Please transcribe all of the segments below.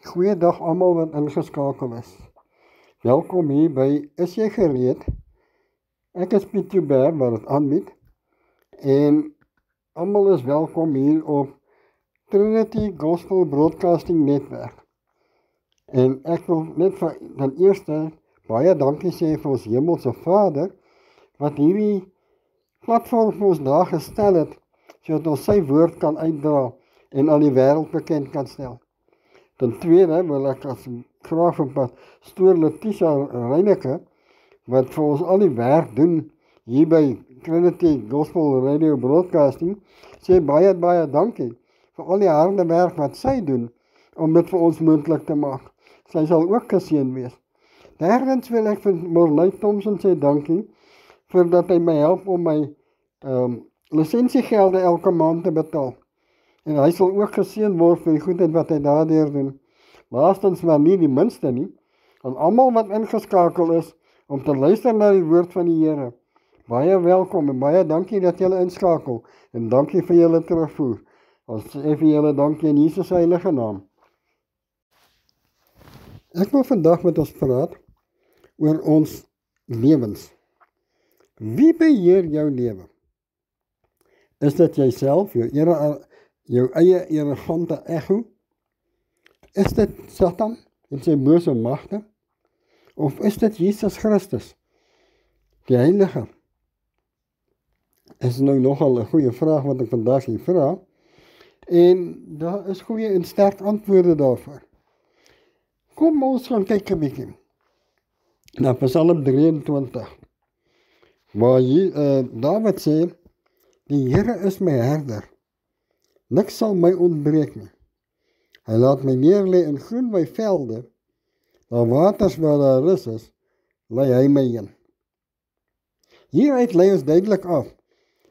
Goeiedag almal wat ingeskakel is. Welkom hier by Is jy gereed? Ek is Piet Joubert wat dit aanbied en almal is welkom hier op Trinity Gospel Broadcasting Netwerk. En ek wil net ten eerste baie dankie sê vir ons Hemelse Vader wat hierdie platform vir ons daar gestel het sodat ons sy woord kan uitdra en aan die wêreld bekend kan stel. Ten tweede wil ek graag vir pastoor Letitia Reineke, wat vir ons al die werk doen hier by Trinity Gospel Radio Broadcasting, sê baie dankie vir al die harde werk wat sy doen, om dit vir ons moontlik te maak. Sy sal ook geseën wees. Derdens wil ek vir Morley Thompson sê dankie, vir dat hy my help om my lisensiegelde elke maand te betaal. En hy sal ook geseën word vir die goedheid wat hy daardeur doen. Laastens maar nie die minste nie, aan almal wat ingeskakel is om te luister na die woord van die Here. Baie welkom en baie dankie dat julle inskakel en dankie vir julle terugvoer. Ons sê vir julle dankie in Jesus se heilige naam. Ek wil vandag met ons praat oor ons lewens. Wie beheer jou lewe? Is dit jouself, jou eie arrogante ego? Is dit Satan en sy bose magte? Of is dit Jesus Christus, die Heilige? Is nou nogal 'n goeie vraag wat ek vandag hier vra. En daar is goeie en sterk antwoorde daarvoor. Kom ons gaan kyk 'n bietjie na Psalm 23, waar Dawid sê, die Here is my herder, niks sal my ontbreek nie. Hy laat my neerlê in groen weivelde, waar waters waar daar rus is, lei hy my heen. Hieruit lei ons duidelik af,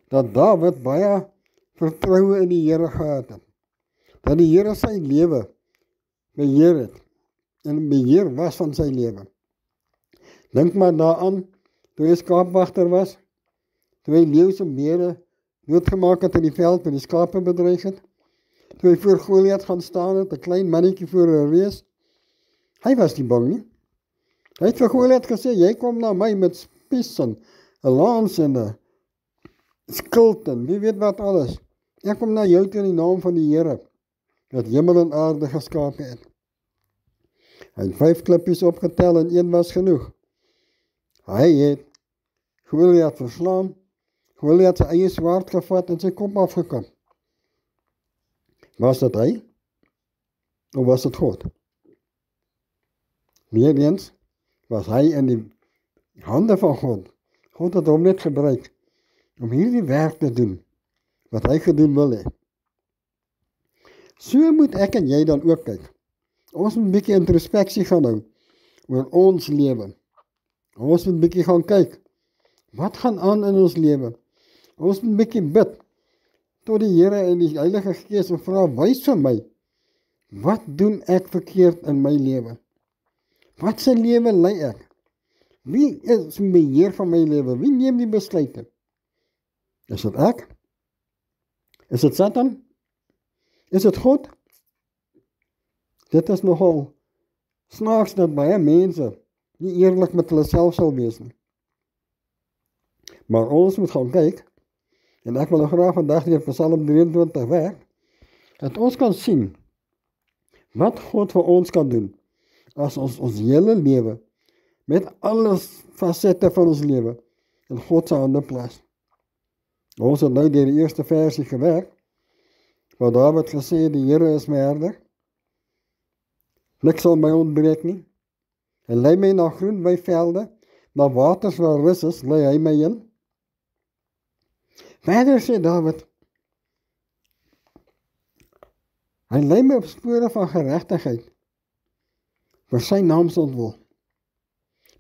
dat Dawid baie vertroue in die Here gehad het, dat die Here sy lewe beheer het, en beheer was van sy lewe. Dink maar daaraan, toe hy skaapwagter was, toe hy leeu's en beere doodgemaak het in die veld en die skape bedreig het, toe hy voor Goliat gaan staan het, 'n klein mannetjie voor 'n reus, hy was nie bang nie. Hy het vir Goliat gesê, jy kom na my met spies en 'n lans en 'n skild en wie weet wat alles. Ek kom na jou in die naam van die Here, wat hemel en aarde geskape het. Hy het 5 klippies opgetel en 1 was genoeg. Hy het Goliat verslaan, Goliat sy eie swaard gevat en sy kop afgekap. Was dit hy? Of was dit God? Weer eens was hy in die hande van God. God het hom net gebruik om hierdie werk te doen, wat hy gedoen wil hê. So moet ek en jy dan ook kyk. Ons moet 'n bietjie introspeksie gaan hou oor ons lewe. Ons moet 'n bietjie gaan kyk, wat gaan aan in ons lewe? Ons moet 'n bietjie bid tot die Here en die Heilige Gees en vra, wys vir my, wat doen ek verkeerd in my lewe? Wat se lewe lei ek? Wie is in beheer van my lewe? Wie neem die besluite? Is dit ek? Is dit Satan? Is dit God? Dit is nogal snaaks dat baie mense nie eerlik met hulle self sal wees nie. Maar ons moet gaan kyk, en ek wil graag vandag deur Psalm 23 werk, dat ons kan sien wat God vir ons kan doen as ons hele lewe, met alles fasette van ons lewe, in God se hande plaas. Ons het nou deur die eerste versie gewerk, waar Dawid gesê, die Here is my herder, niks sal my ontbreek nie. Hy lei my na groen weivelde, na waters waar rus is, lei hy my heen. Verder sê Dawid, hy lei my op spore van geregtigheid, vir sy naam se ontwil.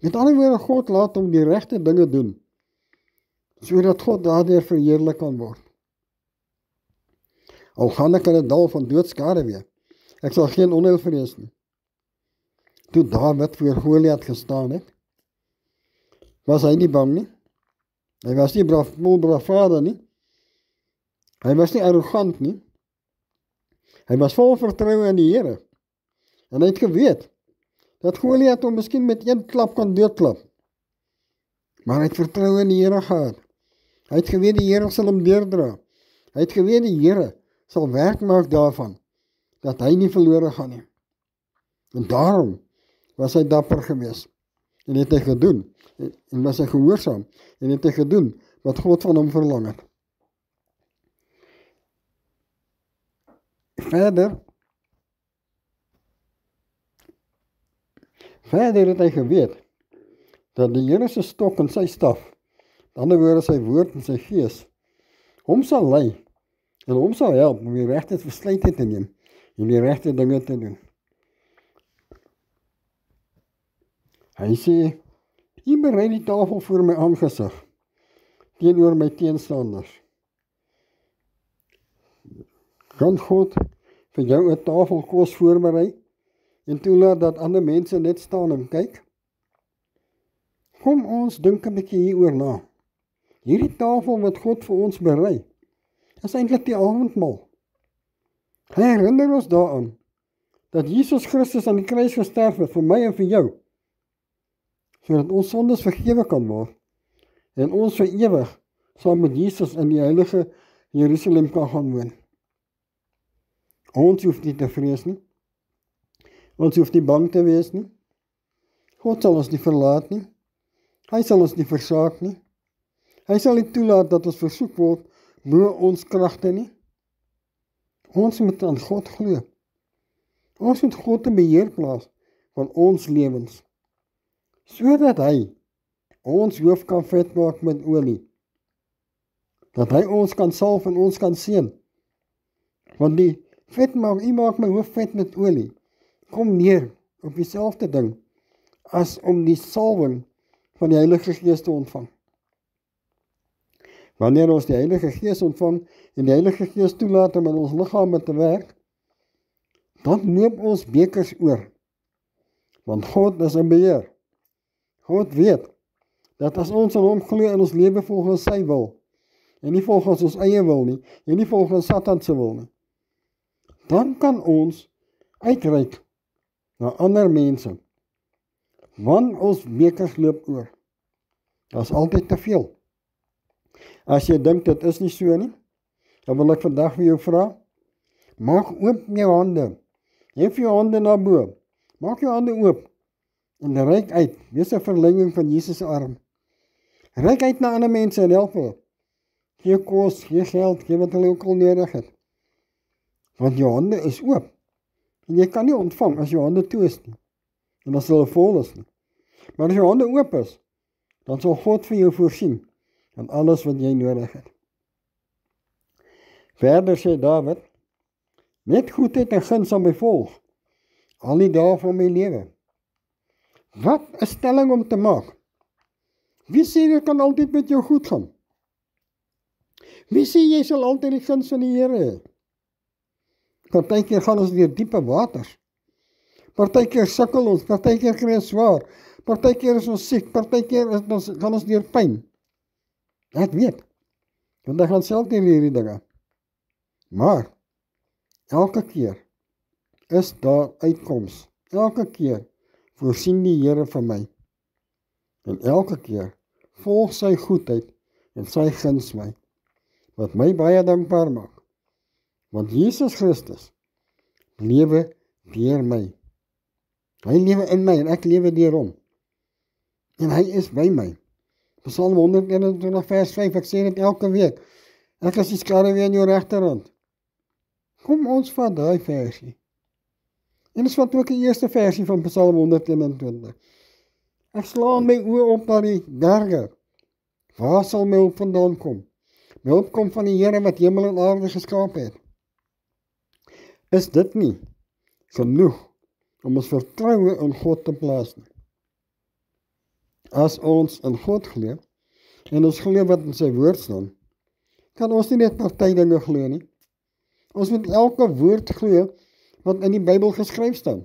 Met ander woorde, God laat hom die regte dinge doen, sodat God daardeur verheerlik kan word. Al gaan ek in 'n dal van doodskaduwee, ek sal geen onheil vrees nie. Toe Dawid voor Goliat gestaan het, was hy nie bang nie. Hy was nie bravade nie. Hy was nie arrogant nie. Hy was vol vertroue in die Here. En hy het geweet, dat Goliath hom miskien met een klap kan doodklap. Maar hy het vertroue in die Here gehad. Hy het geweet die Here sal hom deurdra. Hy het geweet die Here sal werk maak daarvan, dat hy nie verlore gaan nie. En daarom was hy dapper gewees. En het hy gedoen, en was hy gehoorsaam, en het hy gedoen, wat God van hom verlang het. Verder het hy geweet, dat die Here se stok en sy staf, met ander woorde sy woord en sy gees, hom sal lei, en hom sal help om die regte besluite te neem, en die regte dinge te doen. Hy sê, U berei die tafel voor my aangesig, teenoor my teenstanders. Kan God vir jou 'n tafel kos voorberei, en toelaat dat ander mense net staan en kyk? Kom ons dink 'n bietjie hieroor na. Hierdie tafel wat God vir ons berei, is eintlik die avondmaal. Hy herinner ons daaraan, dat Jesus Christus aan die kruis gesterf het vir my en vir jou, sodat ons sondes vergewe kan word, en ons vir ewig saam met Jesus in die heilige Jerusalem kan gaan woon. Ons hoef nie te vrees nie, ons hoef nie bang te wees nie, God sal ons nie verlaat nie, hy sal ons nie versaak nie, hy sal nie toelaat dat ons versoek word bo ons kragte nie. Ons moet aan God glo. Ons moet God in beheer plaas van ons lewens, sodat hy ons hoof kan vet maak met olie, dat hy ons kan salf en ons kan seën, want die vet maak, U maak my hoof vet met olie, kom neer op dieselfde ding, as om die salwing van die Heilige Gees te ontvang. Wanneer ons die Heilige Gees ontvang, en die Heilige Gees toelaat om in ons liggame te werk, dan loop ons bekers oor, want God is in beheer. God weet, dat as ons aan hom glo in ons lewe volgens sy wil, en nie volgens ons eie wil nie, en nie volgens Satan se wil nie, dan kan ons uitreik na ander mense, want ons bekers loop oor. Dat is altyd te veel. As jy dink dit is nie so nie, dan wil ek vandag vir jou vra, maak oop jou hande, hef jou hande na bo, maak jou hande oop, en reik uit, wees 'n verlenging van Jesus se arm. Reik uit na ander mense en help hulle. Gee kos, gee geld, gee wat hulle ook al nodig het. Want jou hande is oop, en jy kan nie ontvang as jou hande toe is nie, en as hulle vol is nie. Maar as jou hande oop is, dan sal God vir jou voorsien, aan alles wat jy nodig het. Verder sê Dawid, met goedheid en guns sal my volg, al die dae van my lewe. Wat 'n stelling om te maak. Wie sê dit kan altyd met jou goed gaan? Wie sê jy sal altyd die guns van die Here hê? Partykeer gaan ons deur diepe waters. Partykeer sukkel ons, partykeer kry ons swaar, partykeer is ons siek, partykeer gaan ons deur pyn. Ek weet, want ek gaan self deur hierdie dinge. Maar, elke keer is daar uitkoms. Elke keer voorsien die Here vir my. En elke keer volg sy goedheid en sy guns my, wat my baie dankbaar maak. Want Jesus Christus lewe deur my. Hy lewe in my en ek lewe deur hom. En hy is by my. Psalm 121 vers 5, ek sê dit elke week. Ek is die skaduwee aan jou regterhand. Kom ons vat daai versie. En dis wat ook die eerste versie van Psalm 121. Ek slaan my oë op na die berge. Waar sal my hulp vandaan kom? My hulp kom van die Here wat hemel en aarde geskaap het. Is dit nie genoeg om ons vertroue in God te plaas nie? As ons in God glo, en ons glo wat in sy woord staan, kan ons nie net party dinge glo nie. Ons moet elke woord glo wat in die Bybel geskryf staan.